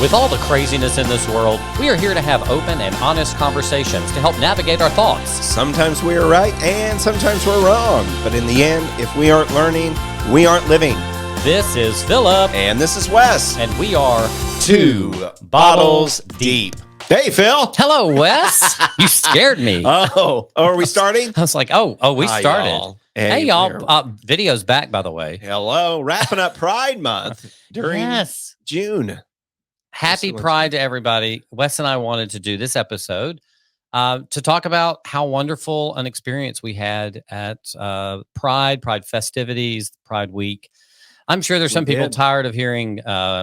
With all the craziness in this world, we are here to have open and honest conversations to help navigate our thoughts. Sometimes we are right and sometimes we're wrong. But in the end, if we aren't learning, we aren't living. This is Phillip. And this is Wes. And we are Two Bottles Deep. Hey, Phil. Hello, Wes. You scared me. Are we starting? I was like, we started. Y'all. Hey, y'all. Video's back, by the way. Hello. Wrapping up Pride Month during June. Happy Pride to everybody. Wes and I wanted to do this episode to talk about how wonderful an experience we had at Pride festivities, Pride Week. I'm sure there's some people tired of hearing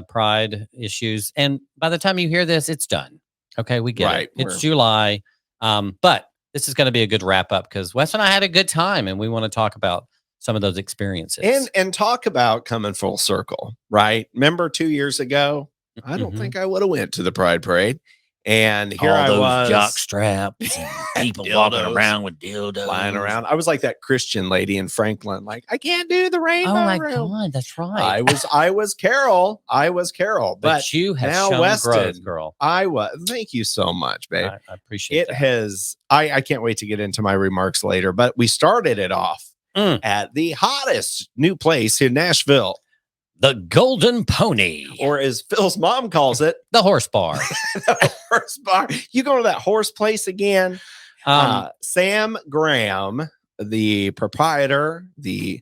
Pride issues. And by the time you hear this, it's done. Okay, we get it. It's July. But this is going to be a good wrap up because Wes and I had a good time and we want to talk about some of those experiences. And talk about coming full circle, right? Remember 2 years ago? I don't think I would have went to the Pride Parade. And here I was. Jock straps and people walking around with dildos. Flying around. I was like that Christian lady in Franklin. Like, I can't do the rainbow. Oh my God, that's right. I was Carol. But you have now shown Weston, growth, girl. I was. Thank you so much, babe. I appreciate it. It has. I can't wait to get into my remarks later. But we started it off at the hottest new place in Nashville. The Golden Pony. Or as Phil's mom calls it, the horse bar. The horse bar. You go to that horse place again? Sam Graham, the proprietor, the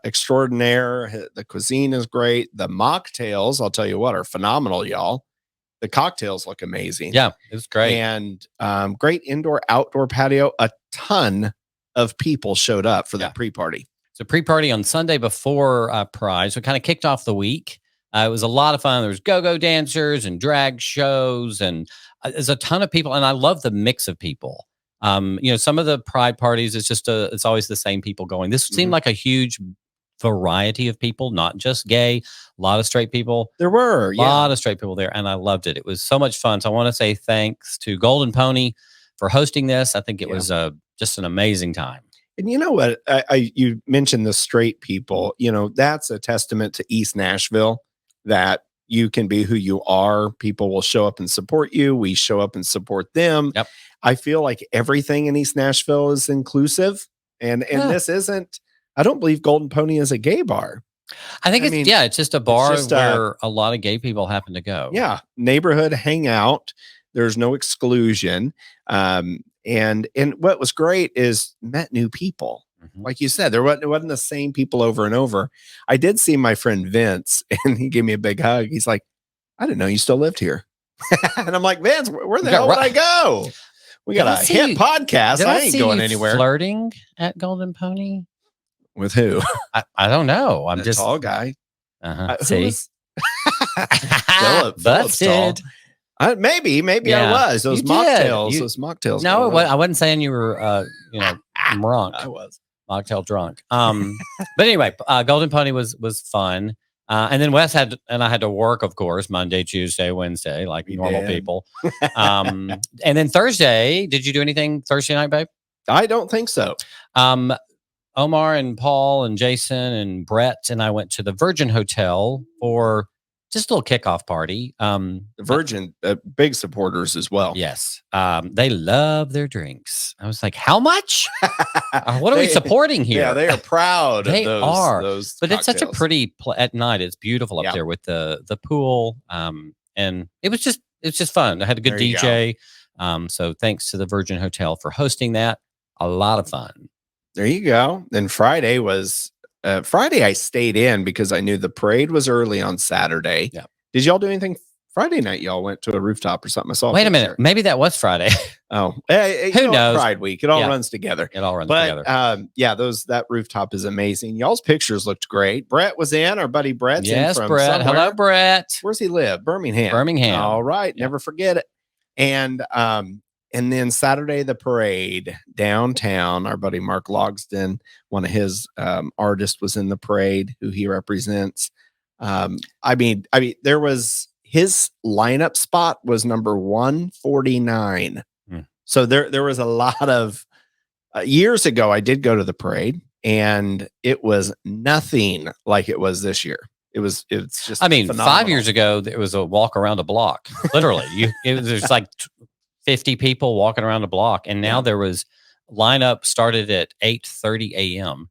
extraordinaire, the cuisine is great. The mocktails, I'll tell you what, are phenomenal, y'all. The cocktails look amazing. Yeah, it was great. And great indoor-outdoor patio. A ton of people showed up for the pre-party. So pre-party on Sunday before Pride. So it kind of kicked off the week. It was a lot of fun. There was go-go dancers and drag shows, and there's a ton of people. And I love the mix of people. Some of the Pride parties, it's always the same people going. This seemed like a huge variety of people, not just gay. A lot of straight people. There were a lot of straight people there, and I loved it. It was so much fun. So I want to say thanks to Golden Pony for hosting this. I think it was just an amazing time. And you know what? You mentioned the straight people. You know, that's a testament to East Nashville, that you can be who you are. People will show up and support you. We show up and support them. Yep. I feel like everything in East Nashville is inclusive. And this isn't, I don't believe Golden Pony is a gay bar. I think it's just a bar where a lot of gay people happen to go. Yeah. Neighborhood hangout. There's no exclusion. And what was great is met new people. Like you said, it wasn't the same people over and over. I did see my friend Vince, and he gave me a big hug. He's like, I didn't know you still lived here. And I'm like, Vince, where the hell would I go? We got a hit podcast. I ain't going anywhere. Flirting at Golden Pony? With who? I don't know. I'm just tall guy. See? Philip's tall. Maybe I was. Those mocktails. No, I wasn't saying you were, drunk. I was mocktail drunk. But anyway, Golden Pony was fun. And then Wes I had to work, of course, Monday, Tuesday, Wednesday, like normal people. And then Thursday, did you do anything Thursday night, babe? I don't think so. Omar and Paul and Jason and Brett and I went to the Virgin Hotel for just a little kickoff party. The Virgin, big supporters as well. Yes. They love their drinks. I was like, how much? What are we supporting here? Yeah, they are proud they of those But cocktails. It's such a pretty, at night, it's beautiful up there with the pool. And it was just fun. I had a good DJ. So thanks to the Virgin Hotel for hosting that. A lot of fun. There you go. Then Friday I stayed in because I knew the parade was early on Saturday. Yeah. Did y'all do anything Friday night? Y'all went to a rooftop or something. I saw. Wait a minute. Maybe that was Friday. Oh, who knows? Pride Week. It all runs together. Together. That rooftop is amazing. Y'all's pictures looked great. Brett was in. Our buddy Brett's in from Brett. somewhere. Hello, Brett. Where's he live? Birmingham. All right. Never forget it. And then Saturday, the parade downtown. Our buddy Mark Logsden, one of his artists, was in the parade, who he represents. There was his lineup spot was number 149. So there was a lot of years ago. I did go to the parade, and it was nothing like it was this year. It's just I mean, 5 phenomenal. years ago, there was a walk around a block. Literally, there's like 50 people walking around a block, and now there was lineup started at 8:30 a.m.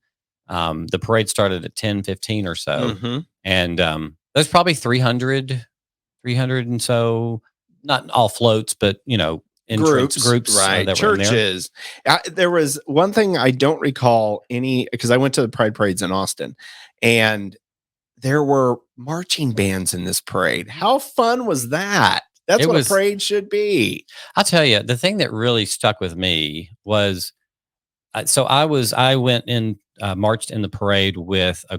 The parade started at 10:15 or so, and there's probably 300 and so, not all floats, but entrance groups right? that were in there. Churches. There was one thing I don't recall because I went to the Pride parades in Austin, and there were marching bands in this parade. How fun was that? That's what a parade should be. I'll tell you, the thing that really stuck with me was, I went in, marched in the parade with a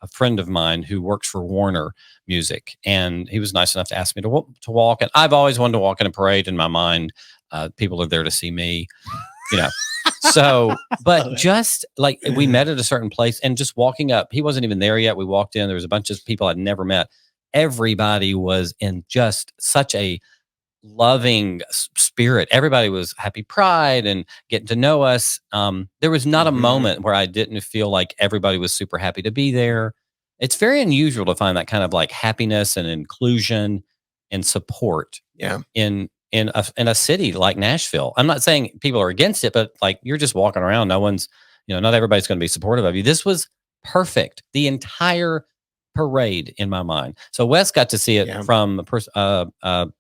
friend of mine who works for Warner Music, and he was nice enough to ask me to walk. And I've always wanted to walk in a parade in my mind. People are there to see me, So, but just like we met at a certain place and just walking up, he wasn't even there yet. We walked in, there was a bunch of people I'd never met. Everybody was in just such a loving spirit. Everybody was happy Pride and getting to know us. There was not a moment where I didn't feel like everybody was super happy to be there. It's very unusual to find that kind of like happiness and inclusion and support in a city like Nashville. I'm not saying people are against it, but like you're just walking around. No one's, not everybody's going to be supportive of you. This was perfect. The entire parade in my mind. So Wes got to see it from a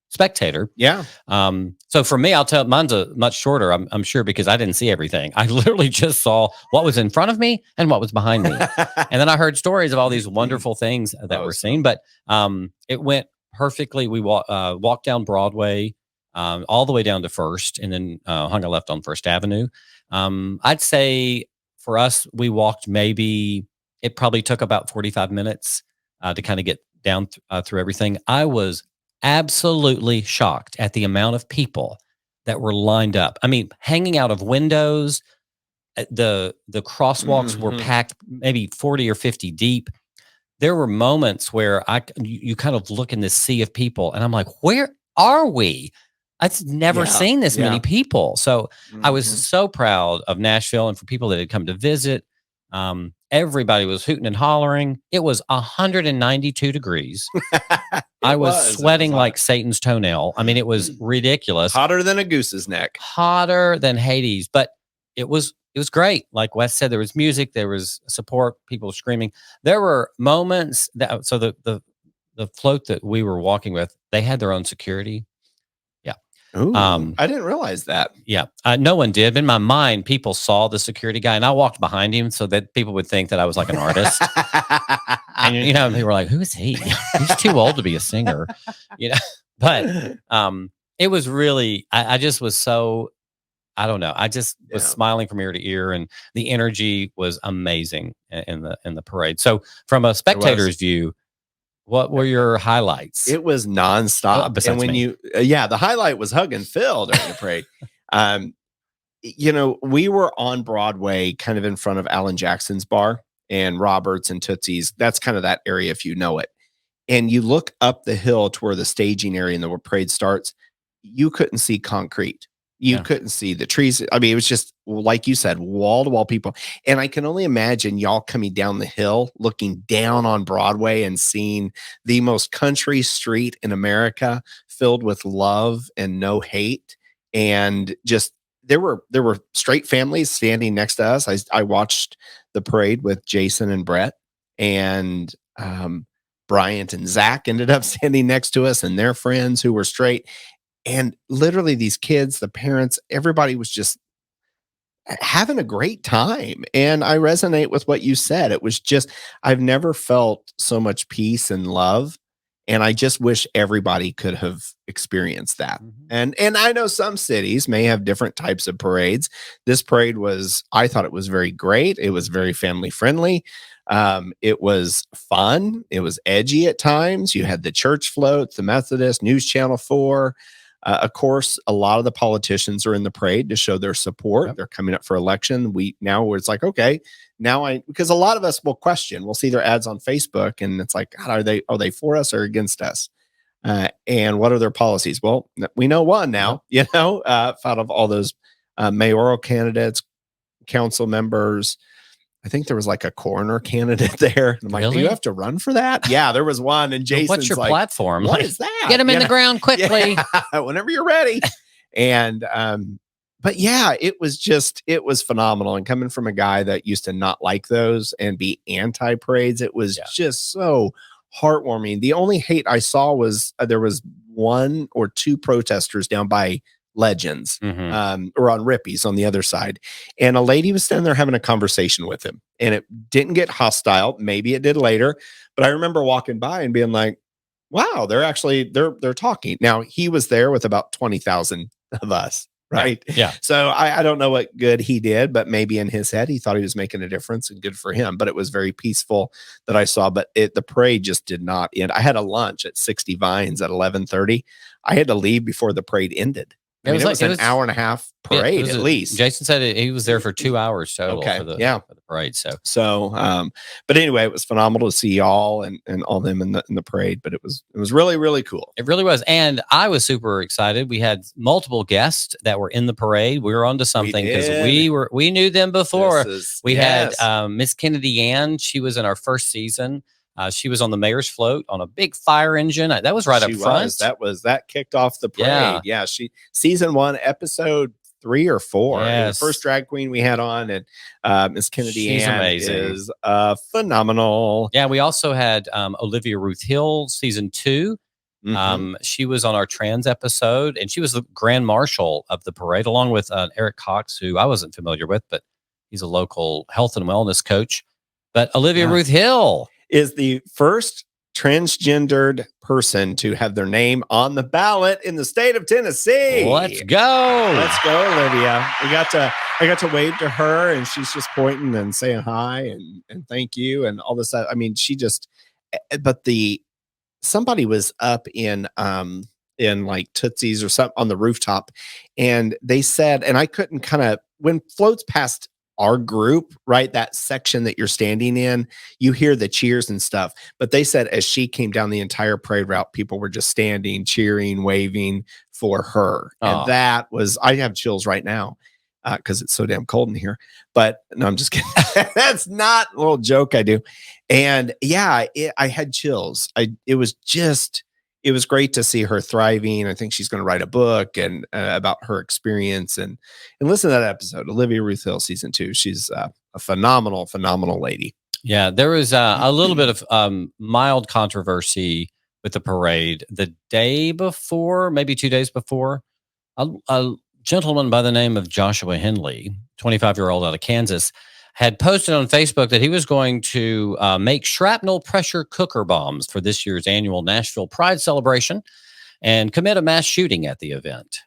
spectator. Yeah. So for me, I'll tell mine's a much shorter, I'm sure, because I didn't see everything. I literally just saw what was in front of me and what was behind me. And then I heard stories of all these wonderful things that were seen, but it went perfectly. We walked down Broadway, all the way down to First, and then hung a left on First Avenue. I'd say for us, we walked it probably took about 45 minutes to kind of get down through everything. I was absolutely shocked at the amount of people that were lined up. I mean, hanging out of windows, the crosswalks were packed maybe 40 or 50 deep. There were moments where you kind of look in this sea of people and I'm like, where are we? I've never seen this many people. So I was so proud of Nashville, and for people that had come to visit. Everybody was hooting and hollering. It was 192 degrees. I was sweating like Satan's toenail. I mean, it was ridiculous. Hotter than a goose's neck. Hotter than Hades. But it was great. Like Wes said, there was music, there was support, people screaming. There were moments that, so the float that we were walking with, they had their own security. Yeah. Ooh, I didn't realize that. Yeah. No one did. In my mind, people saw the security guy, and I walked behind him so that people would think that I was like an artist. And, they were like, who is he? He's too old to be a singer, But it was really, I just was so, I don't know. I just was smiling from ear to ear, and the energy was amazing in the parade. So from a spectator's view, what were your highlights? It was nonstop. And when the highlight was Hug and Phil during the parade. We were on Broadway, kind of in front of Alan Jackson's bar and Roberts and Tootsie's. That's kind of that area, if you know it. And you look up the hill to where the staging area and the parade starts. You couldn't see concrete. You couldn't see the trees. I mean, it was just, like you said, wall to wall people. And I can only imagine y'all coming down the hill, looking down on Broadway and seeing the most country street in America filled with love and no hate. And just, there were straight families standing next to us. I watched the parade with Jason and Brett, and Bryant and Zach ended up standing next to us, and their friends who were straight. And literally these kids, the parents, everybody was just having a great time. And I resonate with what you said. It was just, I've never felt so much peace and love. And I just wish everybody could have experienced that. And I know some cities may have different types of parades. This parade I thought it was very great. It was very family friendly. It was fun. It was edgy at times. You had the church floats, the Methodist, News Channel 4. Of course, a lot of the politicians are in the parade to show their support. They're coming up for election. Where it's like, okay, because a lot of us will question. We'll see their ads on Facebook, and it's like, God, are they for us or against us? And what are their policies? Well, we know one now. Out of all those mayoral candidates, council members, I think there was like a coroner candidate there. And I'm like, do you have to run for that? Yeah, there was one. And Jason's what's your platform? What is that? Get him in the ground quickly. Yeah, whenever you're ready. And, but yeah, it was phenomenal. And coming from a guy that used to not like those and be anti-parades, it was just so heartwarming. The only hate I saw was there was 1 or 2 protesters down by Legends, or on Rippy's on the other side. And a lady was standing there having a conversation with him, and it didn't get hostile. Maybe it did later, but I remember walking by and being like, wow, they're talking. Now he was there with about 20,000 of us. Right. Yeah. So I don't know what good he did, but maybe in his head, he thought he was making a difference, and good for him. But it was very peaceful that I saw, but the parade just did not end. I had a lunch at 60 Vines at 11:30. I had to leave before the parade ended. I mean, it was an hour and a half parade at least. Jason said he was there for 2 hours total for the parade. But anyway, it was phenomenal to see y'all and all them in the parade. But it was really, really cool. It really was. And I was super excited. We had multiple guests that were in the parade. We were onto something because we knew them before. We had Miss Kennedy Ann. She was in our first season. She was on the mayor's float on a big fire engine. That was right up front. That kicked off the parade. Yeah. She season 1, episode 3 or 4. Yes. The first drag queen we had on, and Miss Kennedy Ann is phenomenal. Yeah. We also had Olivia Ruth Hill, season 2. She was on our trans episode, and she was the grand marshal of the parade, along with Eric Cox, who I wasn't familiar with, but he's a local health and wellness coach. But Olivia Ruth Hill is the first transgendered person to have their name on the ballot in the state of Tennessee. Let's go. Let's go, Olivia. I got to wave to her, and she's just pointing and saying hi and thank you and all this stuff. I mean, but somebody was up in like Tootsie's or something on the rooftop, and they said, and I couldn't when floats past our group, right? That section that you're standing in, you hear the cheers and stuff. But they said as she came down the entire parade route, people were just standing, cheering, waving for her. And that was, I have chills right now because it's so damn cold in here. But no, I'm just kidding. That's not a little joke I do. And yeah, I had chills. It was great to see her thriving. I think she's going to write a book and about her experience and listen to that episode, Olivia Ruth Hill, season 2. She's a phenomenal, phenomenal lady. Yeah, there was a little bit of mild controversy with the parade the day before, maybe 2 days before. A gentleman by the name of Joshua Henley, 25-year-old out of Kansas, had posted on Facebook that he was going to make shrapnel pressure cooker bombs for this year's annual Nashville Pride celebration and commit a mass shooting at the event.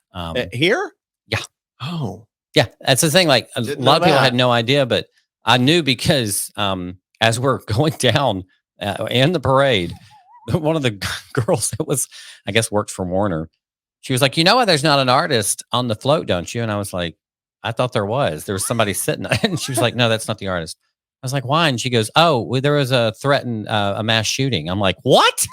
Here? Yeah. Oh. Yeah, that's the thing. Like a lot of people had no idea, but I knew because as we're going down in the parade, one of the girls that was, I guess, worked for Warner, she was like, "You know why there's not an artist on the float, don't you?" And I was like, I thought there was somebody sitting, and she was like, "No, that's not the artist." I was like, "Why?" And she goes, "Oh, well, there was a threatened a mass shooting." I'm like, "What?"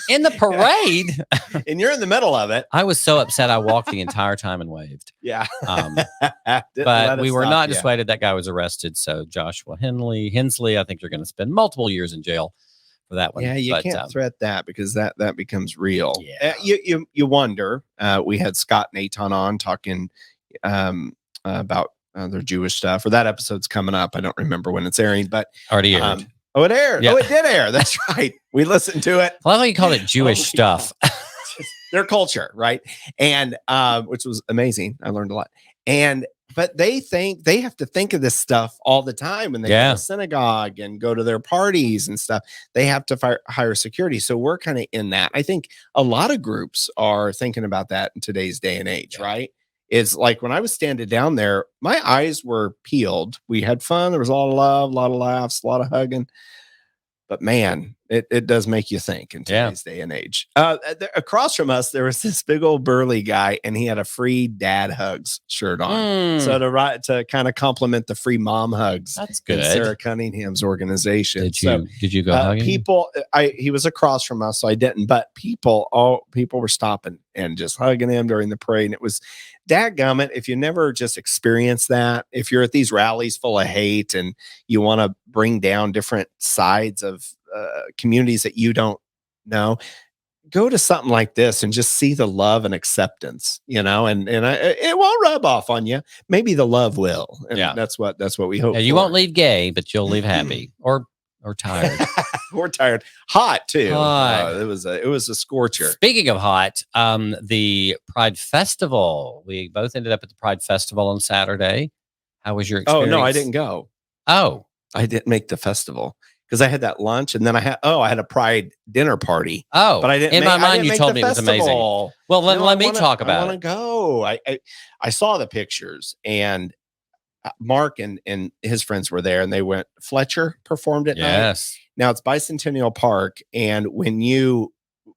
In the parade? And you're in the middle of it. I was so upset. I walked the entire time and waved. Yeah. But we were not dissuaded. That guy was arrested. So Joshua Hensley, I think you're going to spend multiple years in jail for that one. Yeah, you can't threat that because that becomes real. Yeah. You wonder. We had Scott Naton on talking about their Jewish stuff, or that episode's coming up. I don't remember when it's airing, but already aired. It aired. Yeah. Oh, it did air. That's right. We listened to it. I love how you called it Jewish stuff. Their culture, right? And which was amazing. I learned a lot. But they have to think of this stuff all the time when they go to synagogue and go to their parties and stuff. They have to hire security. So we're kind of in that. I think a lot of groups are thinking about that in today's day and age, right? It's like when I was standing down there, my eyes were peeled. We had fun. There was a lot of love, a lot of laughs, a lot of hugging. But man, It does make you think in today's day and age. Across from us, there was this big old burly guy, and he had a free dad hugs shirt on. So to kind of compliment the free mom hugs. That's good. In Sarah Cunningham's organization. Did you go hugging? He was across from us, so I didn't. But people were stopping and just hugging him during the parade. And it was dadgummit. If you never just experienced that, if you're at these rallies full of hate and you want to bring down different sides of communities that you don't know, go to something like this and just see the love and acceptance, and it won't rub off on you. Maybe the love will. And that's what we hope. You won't leave gay, but you'll leave happy or tired. We're tired. Hot too. It was a scorcher. Speaking of hot, the Pride Festival. We both ended up at the Pride Festival on Saturday. How was your experience? Oh no, I didn't go. Oh, I didn't make the festival because I had that lunch, and then I had a Pride dinner party. Oh, but I didn't. In my mind, you told me it was amazing. Well, let me talk about it. I want to go. I saw the pictures, and Mark and his friends were there, and they went. Fletcher performed at night. Yes. Now it's Bicentennial Park, and when you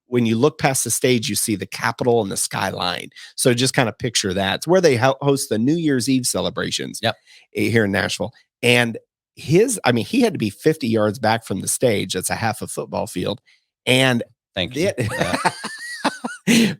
look past the stage, you see the Capitol and the skyline. So just kind of picture that. It's where they host the New Year's Eve celebrations. Here in Nashville, and he had to be 50 yards back from the stage. That's a half a football field. And thank you.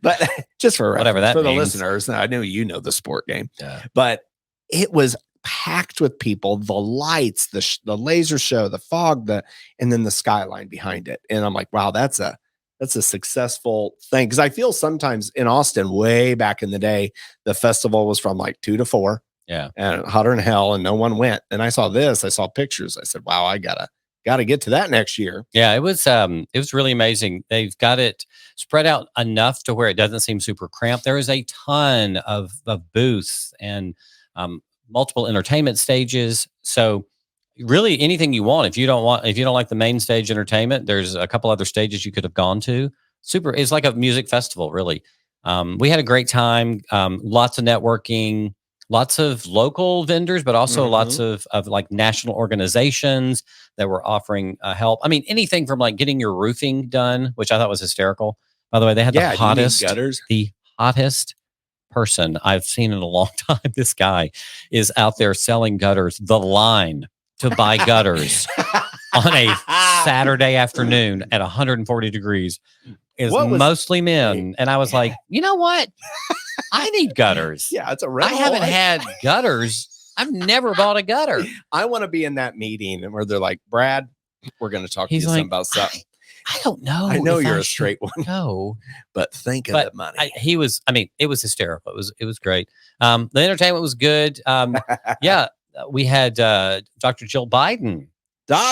But just for whatever that for means. The listeners, I know the sport game, but it was packed with people, the lights, the laser show, the fog, and then the skyline behind it. And I'm like, wow, that's a successful thing. Cause I feel sometimes in Austin, way back in the day, the festival was from like 2 to 4. Yeah. And hotter than hell, and no one went. And I saw pictures. I said, wow, I gotta get to that next year. Yeah, it was really amazing. They've got it spread out enough to where it doesn't seem super cramped. There is a ton of booths and multiple entertainment stages. So really anything you want. If you don't like the main stage entertainment, there's a couple other stages you could have gone to. It's like a music festival, really. We had a great time. Lots of networking. Lots of local vendors, but also lots of like national organizations that were offering help. I mean, anything from like getting your roofing done, which I thought was hysterical. By the way, they had the hottest person I've seen in a long time. This guy is out there selling gutters. The line to buy gutters on a Saturday afternoon at 140 degrees is mostly men. And I was like, you know what? I need gutters. Yeah, it's a I rental. haven't had gutters. I've never bought a gutter. I want to be in that meeting and where they're like, Brad, we're going to talk to you about something. I don't know. I know you're a straight one. No, but think of the money. It was hysterical. It was great. The entertainment was good. Yeah, we had Dr. Jill Biden.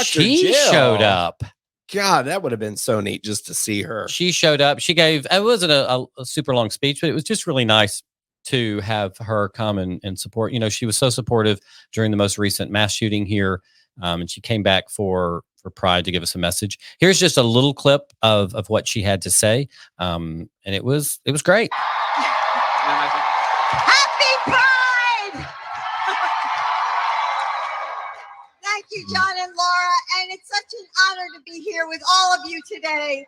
She showed up. God, that would have been so neat just to see her. She showed up. It wasn't a super long speech, but it was just really nice to have her come and support. She was so supportive during the most recent mass shooting here. And she came back for Pride to give us a message. Here's just a little clip of what she had to say. And it was great. Happy Pride! Thank you, John and Laura. And it's such an honor to be here with all of you today.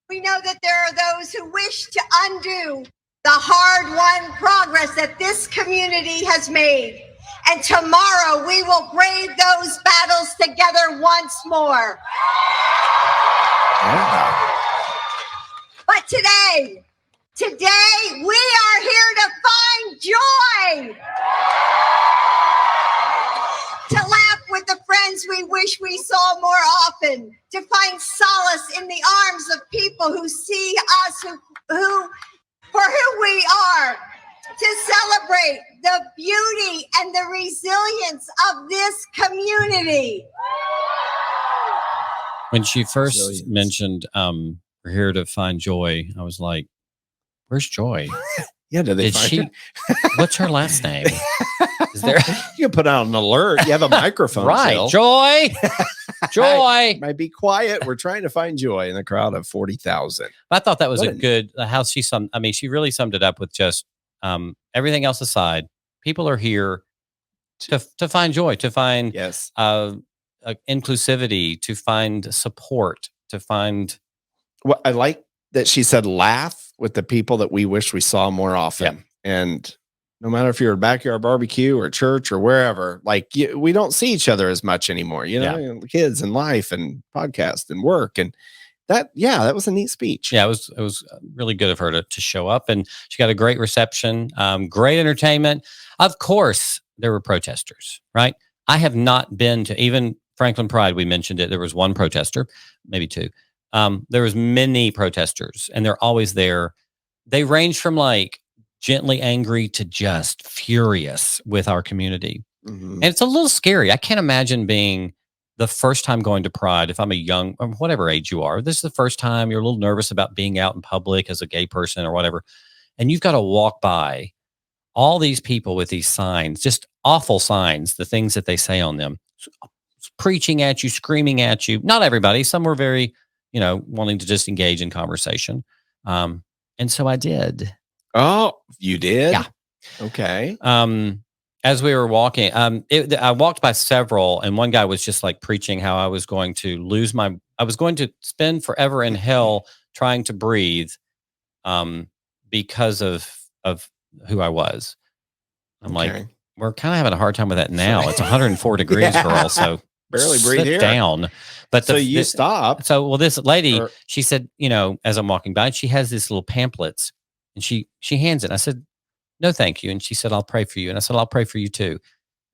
We know that there are those who wish to undo the hard-won progress that this community has made. And tomorrow we will brave those battles together once more. Yeah. But today we are here to find joy. To laugh with the friends we wish we saw more often, to find solace in the arms of people who see us for who we are, to celebrate the beauty and the resilience of this community. When she first mentioned we're here to find joy, I was like, where's Joy? Yeah, did she? What's her last name? Is there? You can put out an alert. You have a microphone, right? Jill. Joy, Joy. Might be quiet. We're trying to find joy in a crowd of 40,000. I thought that was a good how she summed. I mean, she really summed it up with just everything else aside. People are here to find joy, to find inclusivity, to find support, to find. Well, I like that she said laugh with the people that we wish we saw more often. And no matter if you're at a backyard barbecue or church or wherever, like we don't see each other as much anymore, kids and life and podcast and work. And that was a neat speech. Yeah, it was really good of her to show up, and she got a great reception, great entertainment. Of course, there were protesters, right? I have not been to even Franklin Pride. We mentioned it. There was one protester, maybe two. There was many protesters, and they're always there. They range from like gently angry to just furious with our community. Mm-hmm. And it's a little scary. I can't imagine being the first time going to Pride, if I'm a young, or whatever age you are, this is the first time you're a little nervous about being out in public as a gay person or whatever. And you've got to walk by all these people with these signs, just awful signs, the things that they say on them, preaching at you, screaming at you. Not everybody. Some were very, wanting to just engage in conversation. And so I did. Oh, you did? Yeah. Okay. As we were walking, I walked by several, and one guy was just like preaching how I was going to spend forever in hell trying to breathe, because of who I was. I'm like, we're kind of having a hard time with that now. It's 104 degrees, girl. So barely breathe here. Down. But so you stop. So, well, this lady, she said, as I'm walking by, she has these little pamphlets, and she hands it. And I said, no, thank you. And she said, I'll pray for you. And I said, I'll pray for you too.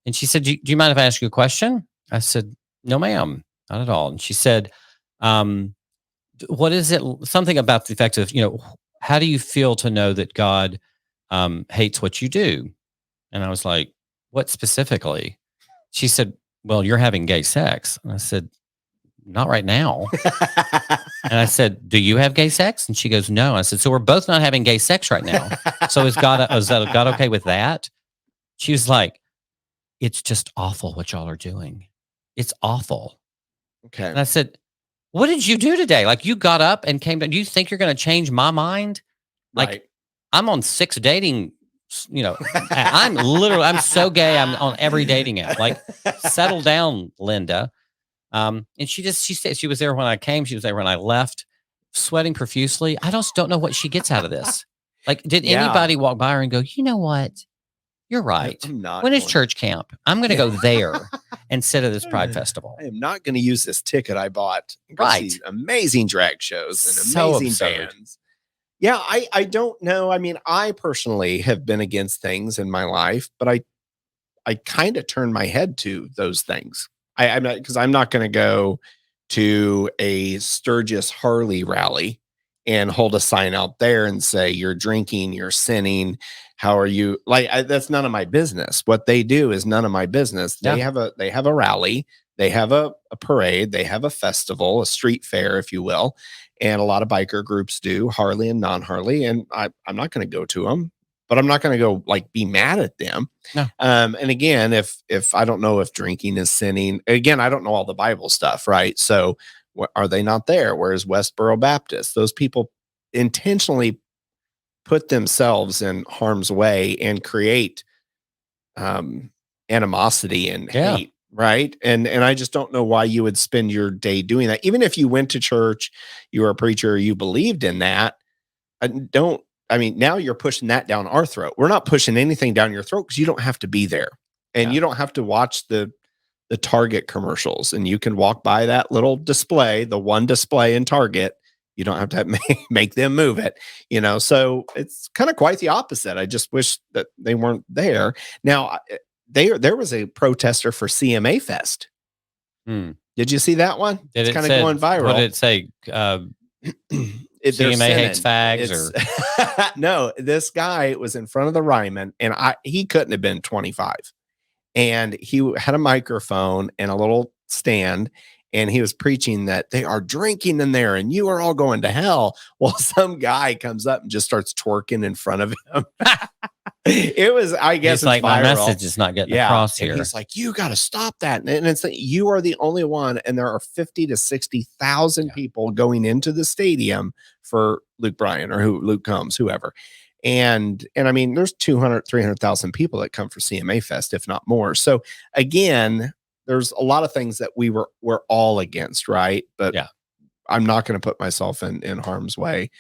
And she said, do you mind if I ask you a question? I said, no, ma'am, not at all. And she said, what is it? Something about the effect of, how do you feel to know that God hates what you do? And I was like, what specifically? She said, well, you're having gay sex. And I said, not right now. And I said, do you have gay sex? And she goes, no. I said, so we're both not having gay sex right now. So is God okay with that? She was like, it's just awful what y'all are doing. It's awful. Okay. And I said, what did you do today? Like, you got up and came down. Do you think you're going to change my mind? Like, right. I'm on 6 dating, I'm so gay. I'm on every dating app. Like, settle down, Linda. And she said she was there when I came. She was there when I left, sweating profusely. I just don't know what she gets out of this. Like, did anybody walk by her and go, you know what? You're right. When is church camp? I'm going to go there instead of this Pride Festival. I am not going to use this ticket I bought. Right. Amazing drag shows and So amazing bands. Yeah, I don't know. I mean, I personally have been against things in my life, but I kind of turn my head to those things. I'm not, because I'm not going to go to a Sturgis Harley rally and hold a sign out there and say, you're drinking, you're sinning. How are you? Like, that's none of my business. What they do is none of my business. Yeah. They have a rally, they have a parade, they have a festival, a street fair, if you will. And a lot of biker groups do, Harley and non-Harley. And I'm not going to go to them, but I'm not going to go like be mad at them. No. And again, if I don't know if drinking is sinning, again, I don't know all the Bible stuff, right? So are they not there? Whereas Westboro Baptist, those people intentionally put themselves in harm's way and create animosity and hate, right? And I just don't know why you would spend your day doing that. Even if you went to church, you were a preacher, you believed in that. Now you're pushing that down our throat. We're not pushing anything down your throat because you don't have to be there. And you don't have to watch the Target commercials. And you can walk by that little display, the one display in Target. You don't have to make them move it, So it's kind of quite the opposite. I just wish that they weren't there. Now, there was a protester for CMA Fest. Did you see that one? It's kind of going viral. What did it say? CMA hates fags, No, this guy was in front of the Ryman, and he couldn't have been 25. And he had a microphone and a little stand, and he was preaching that they are drinking in there and you are all going to hell. Well, some guy comes up and just starts twerking in front of him. It was, I guess, it's like, viral. my message is not getting across here. He's like, you got to stop that. And it's like, you are the only one. And there are 50 to 60,000 people going into the stadium for Luke Bryan or Luke Combs, whoever. And I mean, there's 200, 300,000 people that come for CMA Fest, if not more. So again, there's a lot of things that we're all against, right? But I'm not going to put myself in harm's way.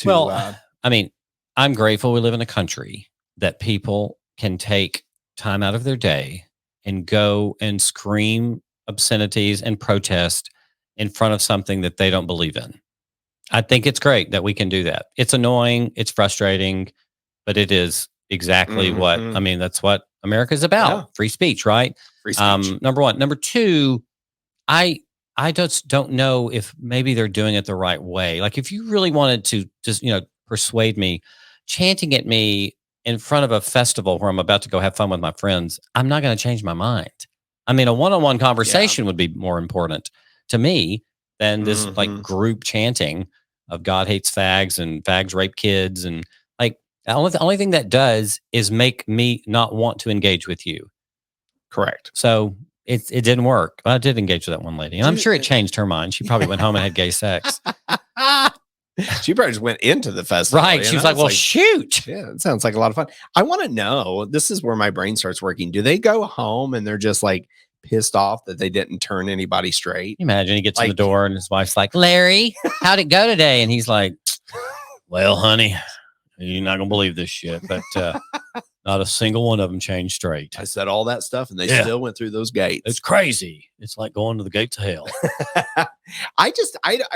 I mean, I'm grateful we live in a country that people can take time out of their day and go and scream obscenities and protest in front of something that they don't believe in. I think it's great that we can do that. It's annoying, it's frustrating, but it is exactly what, I mean, that's what America is about. Yeah. Free speech, right? Free speech. Number one. Number two, I just don't know if maybe they're doing it the right way. Like if you really wanted to just, persuade me, chanting at me in front of a festival where I'm about to go have fun with my friends, I'm not going to change my mind. I mean, a one-on-one conversation would be more important to me than this like group chanting of God hates fags and fags rape kids. And like the only thing that does is make me not want to engage with you. Correct. So it didn't work. I did engage with that one lady, and I'm sure it changed her mind. She probably went home and had gay sex. She probably just went into the festival. Right. She was like, well, shoot. Yeah, it sounds like a lot of fun. I want to know, this is where my brain starts working. Do they go home and they're just like pissed off that they didn't turn anybody straight? Imagine he gets in the door and his wife's like, Larry, how'd it go today? And he's like, well, honey, you're not going to believe this shit, but not a single one of them changed straight. I said all that stuff and they still went through those gates. It's crazy. It's like going to the gates of hell. I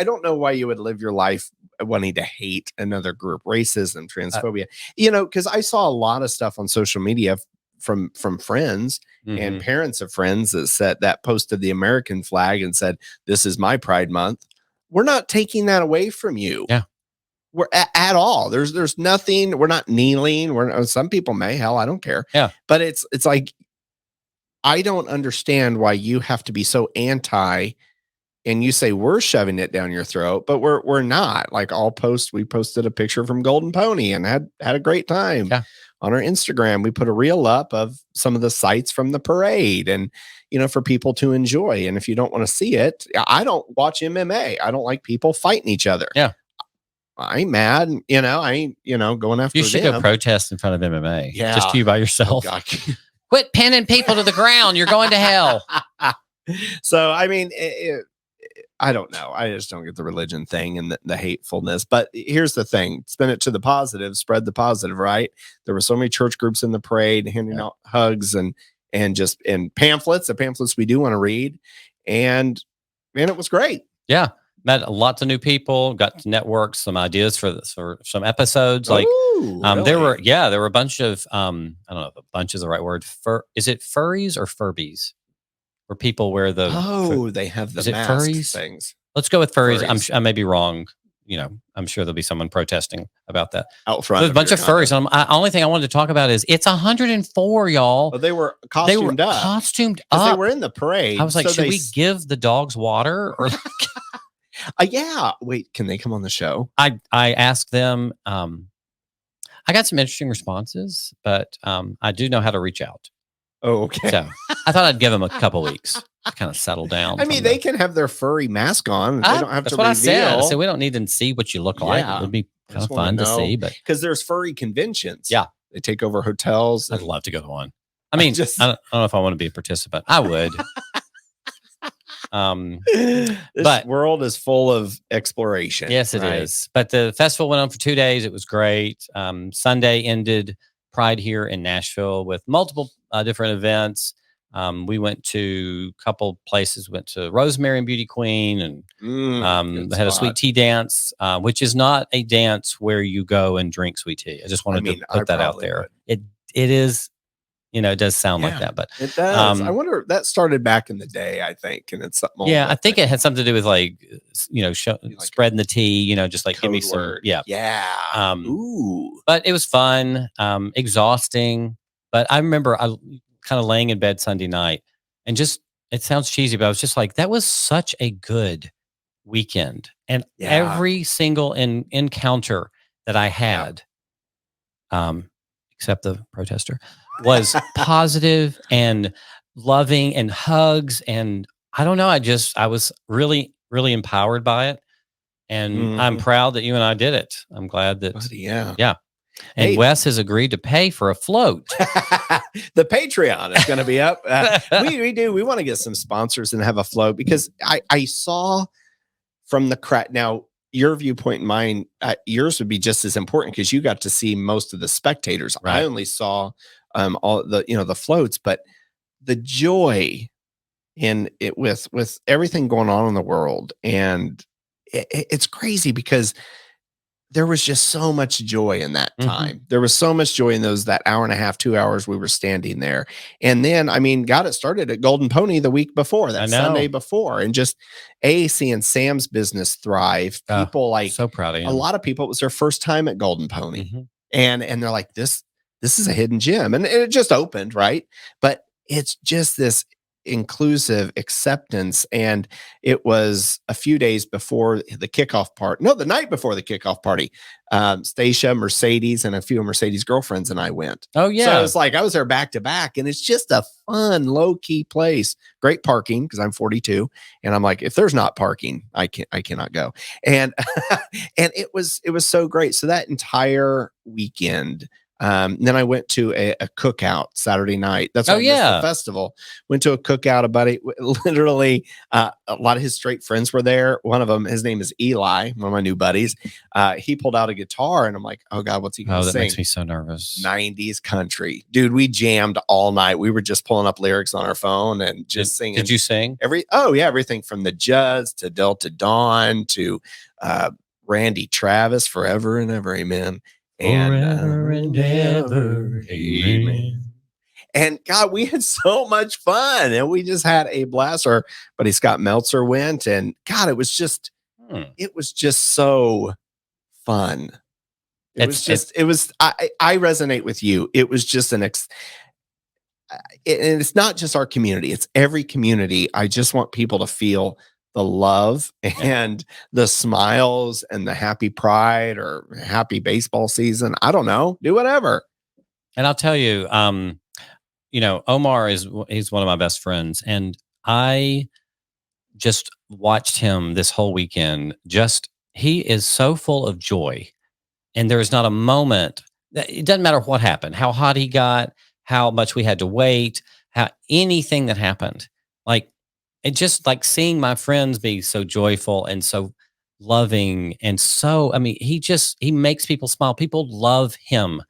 don't know why you would live your life wanting to hate another group, racism, transphobia, because I saw a lot of stuff on social media from friends and parents of friends that posted the American flag and said, this is my Pride Month. We're not taking that away from you. Yeah. We're at all. There's nothing. We're not kneeling. Some people may, hell, I don't care. Yeah. But it's like, I don't understand why you have to be so anti. And you say we're shoving it down your throat, but we're not. Like we posted a picture from Golden Pony and had a great time. Yeah. On our Instagram. We put a reel up of some of the sights from the parade and, for people to enjoy. And if you don't want to see it, I don't watch MMA. I don't like people fighting each other. Yeah. I ain't mad. I ain't, going after you should them. go protest in front of MMA. Yeah. Just you by yourself. Oh, quit pinning people to the ground. You're going to hell. So, I mean, I don't know. I just don't get the religion thing and the hatefulness. But here's the thing. Spin it to the positive. Spread the positive, right? There were so many church groups in the parade handing out hugs and pamphlets, the pamphlets we do want to read. And, man, it was great. Yeah. Met lots of new people, got to network some ideas for some episodes. Like, really? there were a bunch of, I don't know if a bunch is the right word. Is it furries or furbies? Where people wear the they have the is it mask furries? Things. Let's go with furries. I may be wrong. I'm sure there'll be someone protesting about that out front. There's a bunch of furries. Only thing I wanted to talk about is it's 104, y'all. Well, they were costumed up. They were in the parade. I was like, should we give the dogs water or? Yeah. Wait, can they come on the show? I asked them. I got some interesting responses, but I do know how to reach out. Oh, okay. So I thought I'd give them a couple weeks to kind of settle down. I mean, they can have their furry mask on. They don't have to reveal. I said. I said we don't need to see what you look like. It would be kind of fun to see, but because there's furry conventions. Yeah, they take over hotels. I'd love to go to one. I mean, I don't know if I want to be a participant. I would. This world is full of exploration. Yes, it is. But the festival went on for 2 days. It was great. Sunday ended Pride here in Nashville with multiple different events. We went to a couple places. Went to Rosemary and Beauty Queen, and they had a sweet tea dance, which is not a dance where you go and drink sweet tea. I just wanted to put that out there. It is. It does sound like that, but it does. I wonder, that started back in the day, I think, and it's something. Yeah, I think it had something to do with like spreading the tea. Just like give me some. Word. Yeah. Ooh. But it was fun, exhausting. But I remember I kind of laying in bed Sunday night, and it sounds cheesy, but I was just like, that was such a good weekend, and every single encounter that I had, except the protester, was positive and loving and hugs. And I don't know, I was really, really empowered by it. And I'm proud that you and I did it. I'm glad that, yeah. And Wes has agreed to pay for a float. The Patreon is going to be up. We want to get some sponsors and have a float, because I saw from the crowd. Now, your viewpoint and mine, yours would be just as important because you got to see most of the spectators. Right. I only saw all the, the floats, but the joy in it with everything going on in the world. And it's crazy because there was just so much joy in that time. There was so much joy in that hour and a half, 2 hours we were standing there. And then, I mean, got it started at Golden Pony the week before, that Sunday before, and just seeing Sam's business thrive. People so proud of him. A lot of people, it was their first time at Golden Pony. And they're like, this is a hidden gem. And it just opened, right? But it's just this inclusive acceptance. And it was a few days before the kickoff party. No, the night before the kickoff party. Stacia, Mercedes, and a few of Mercedes' girlfriends and I went. Oh, yeah. So it was like I was there back to back, and it's just a fun, low-key place. Great parking because I'm 42. And I'm like, if there's not parking, I cannot go. And and it was so great. So that entire weekend. Then I went to a cookout Saturday night. That's why I missed the festival. Went to a cookout. A buddy, literally, a lot of his straight friends were there. One of them, his name is Eli, one of my new buddies. He pulled out a guitar, and I'm like, oh God, what's he going to sing? That makes me so nervous. 90s country, dude. We jammed all night. We were just pulling up lyrics on our phone and just singing. Did you sing? Everything from the Judds to Delta Dawn to Randy Travis, Forever and Ever, Amen. Forever and ever, amen. And God, we had so much fun, and we just had a blast. Our buddy Scott Meltzer went, and God, it was just so fun. I resonate with you. It was just and it's not just our community; it's every community. I just want people to feel the love and the smiles and the happy pride or happy baseball season. I don't know. Do whatever. And I'll tell you, Omar he's one of my best friends. And I just watched him this whole weekend. He is so full of joy. And there is not a moment it doesn't matter what happened, how hot he got, how much we had to wait, anything that happened. Like, it just like seeing my friends be so joyful and so loving. And so, I mean, he makes people smile. People love him.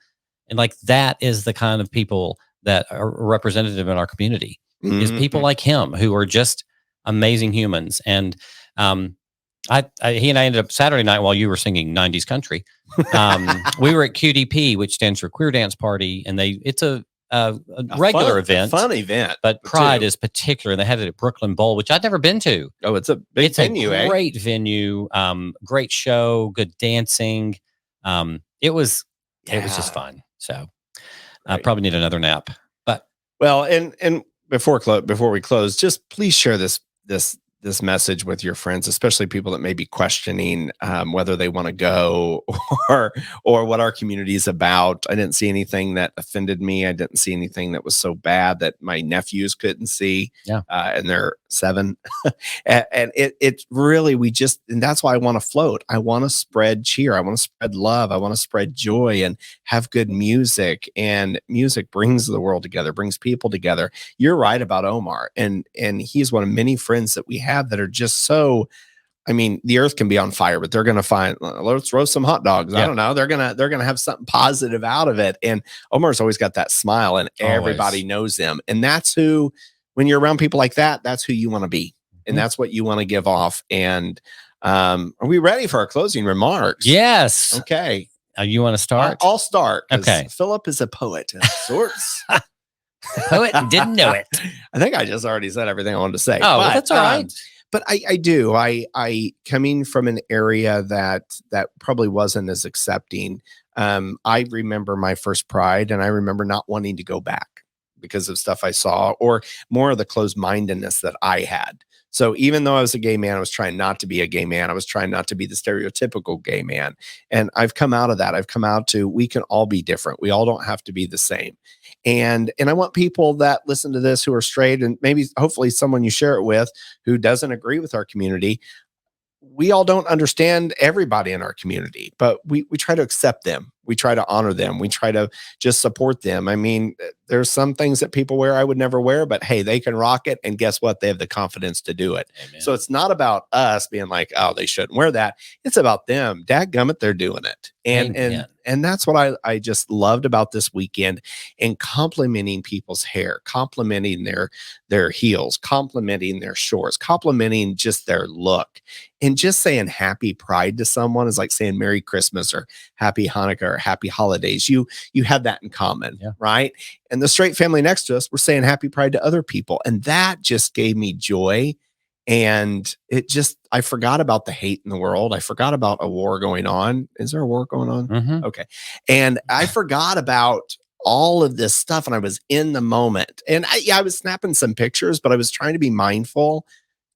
And like, that is the kind of people that are representative in our community is people like him who are just amazing humans. And, he and I ended up Saturday night while you were singing 90s country. We were at QDP, which stands for Queer Dance Party. And it's a regular event, fun event, but Pride is particular. They had it at Brooklyn Bowl, which I'd never been to. Oh, it's a big venue, a great venue, great show, good dancing. It was just fun. So I probably need another nap. But and before we close, just please share this message with your friends, especially people that may be questioning whether they want to go or what our community is about. I didn't see anything that offended me. I didn't see anything that was so bad that my nephews couldn't see. Yeah. And they're 7. and it's really, and that's why I want to float. I want to spread cheer. I want to spread love. I want to spread joy and have good music. And music brings the world together, brings people together. You're right about Omar. And he's one of many friends that we have that are just so, I mean, the earth can be on fire, but they're going to find, let's roast some hot dogs. Yeah. I don't know. They're going to have something positive out of it. And Omar's always got that smile and everybody knows him. And that's who, when you're around people like that, that's who you want to be. And that's what you want to give off. And are we ready for our closing remarks? Yes. Okay. You want to start? I'll start. Okay. Philip is a poet of sorts. Poet didn't know it. I think I just already said everything I wanted to say. Oh, well, that's all right. But I do. I coming from an area that probably wasn't as accepting. I remember my first Pride, and I remember not wanting to go back because of stuff I saw, or more of the closed-mindedness that I had. So even though I was a gay man, I was trying not to be a gay man. I was trying not to be the stereotypical gay man. And I've come out of that. I've come out to, we can all be different. We all don't have to be the same. And I want people that listen to this who are straight, and maybe hopefully someone you share it with who doesn't agree with our community. we all don't understand everybody in our community, but we try to accept them. We try to honor them. We try to just support them. I mean, there's some things that people wear I would never wear, but hey, they can rock it. And guess what? They have the confidence to do it. Amen. So it's not about us being like, oh, they shouldn't wear that. It's about them. Dadgummit, they're doing it. And that's what I just loved about this weekend, and complimenting people's hair, complimenting their heels, complimenting their shorts, complimenting just their look, and just saying happy Pride to someone is like saying Merry Christmas or Happy Hanukkah or Happy Holidays. You have that in common, right? And the straight family next to us, we're saying Happy Pride to other people. And that just gave me joy. And I forgot about the hate in the world. I forgot about a war going on. Is there a war going on? Mm-hmm. Okay. And I forgot about all of this stuff, and I was in the moment. And I was snapping some pictures, but I was trying to be mindful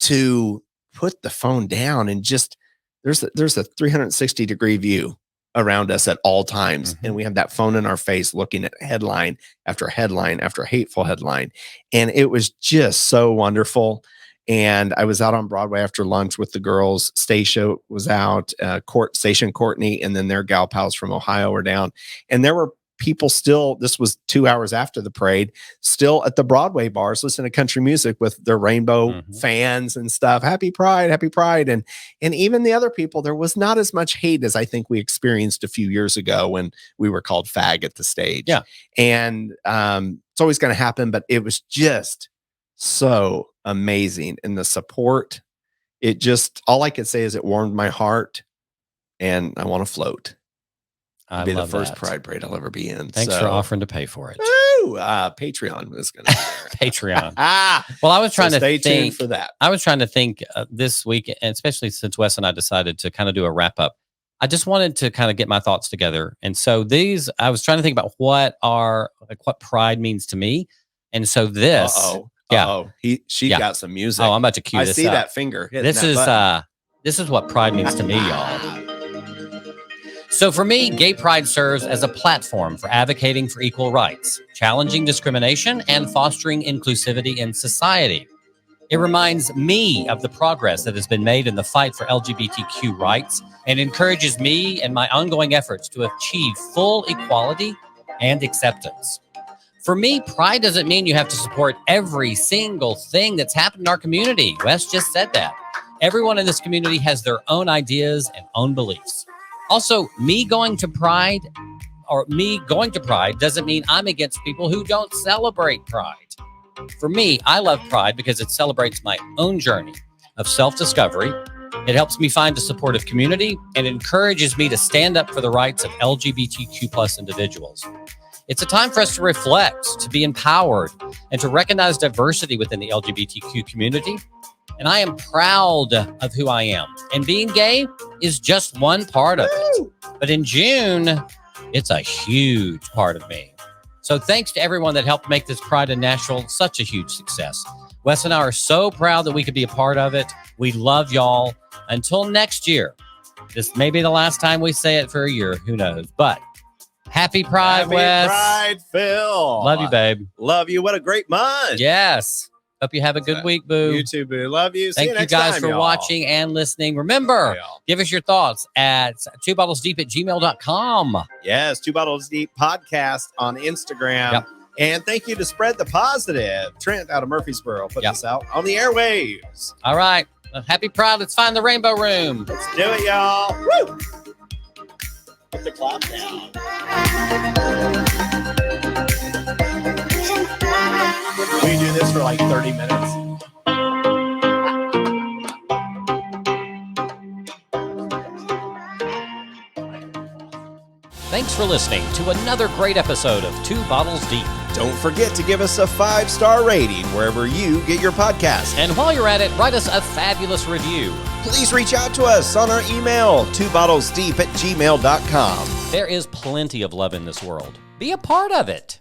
to put the phone down and just, there's a 360-degree view around us at all times. Mm-hmm. And we have that phone in our face looking at headline after headline after hateful headline. And it was just so wonderful. And I was out on Broadway after lunch with the girls. Stacia was out, Station Courtney, and then their gal pals from Ohio were down. And there were people still, this was 2 hours after the parade, still at the Broadway bars listening to country music with their rainbow fans and stuff. Happy Pride, Happy Pride. And even the other people, there was not as much hate as I think we experienced a few years ago when we were called fag at the stage. Yeah. And it's always going to happen, but it was just so amazing. And the support, all I could say is it warmed my heart, and I want to float. I be the love first that. Pride parade I'll ever be in. Thanks for offering to pay for it. Patreon is going to Patreon. Well, I was trying to stay think tuned for that. I was trying to think this week, and especially since Wes and I decided to kind of do a wrap up. I just wanted to kind of get my thoughts together, and so I was trying to think about what Pride means to me, and so this. She got some music. Oh, I'm about to cue this. I see up. that finger. This is what Pride means to me, y'all. So for me, Gay Pride serves as a platform for advocating for equal rights, challenging discrimination, and fostering inclusivity in society. It reminds me of the progress that has been made in the fight for LGBTQ rights, and encourages me in my ongoing efforts to achieve full equality and acceptance. For me, Pride doesn't mean you have to support every single thing that's happened in our community. Wes just said that. Everyone in this community has their own ideas and own beliefs. Also, me going to Pride doesn't mean I'm against people who don't celebrate Pride. For me, I love Pride because it celebrates my own journey of self-discovery. It helps me find a supportive community and encourages me to stand up for the rights of LGBTQ plus individuals. It's a time for us to reflect, to be empowered, and to recognize diversity within the LGBTQ community. And I am proud of who I am. And being gay is just one part of it. But in June, it's a huge part of me. So thanks to everyone that helped make this Pride in Nashville such a huge success. Wes and I are so proud that we could be a part of it. We love y'all. Until next year. This may be the last time we say it for a year. Who knows? But happy Pride, Wes. Happy Pride, Phil. Love you, babe. Love you. What a great month. Yes. Hope you have a good week, boo. You too, boo. Love you. Thank you guys for watching and listening. Remember, give us your thoughts at twobottlesdeep@gmail.com. Yes, 2 Bottles Deep podcast on Instagram. Yep. And thank you to Spread the Positive. Trent out of Murfreesboro put this out on the airwaves. All right. Well, happy Pride. Let's find the Rainbow Room. Let's do it, y'all. Woo! Put the clock down. We do this for like 30 minutes. Thanks for listening to another great episode of 2 Bottles Deep. Don't forget to give us a 5-star rating wherever you get your podcast. And while you're at it, write us a fabulous review. Please reach out to us on our email, 2bottlesdeep@gmail.com. There is plenty of love in this world. Be a part of it.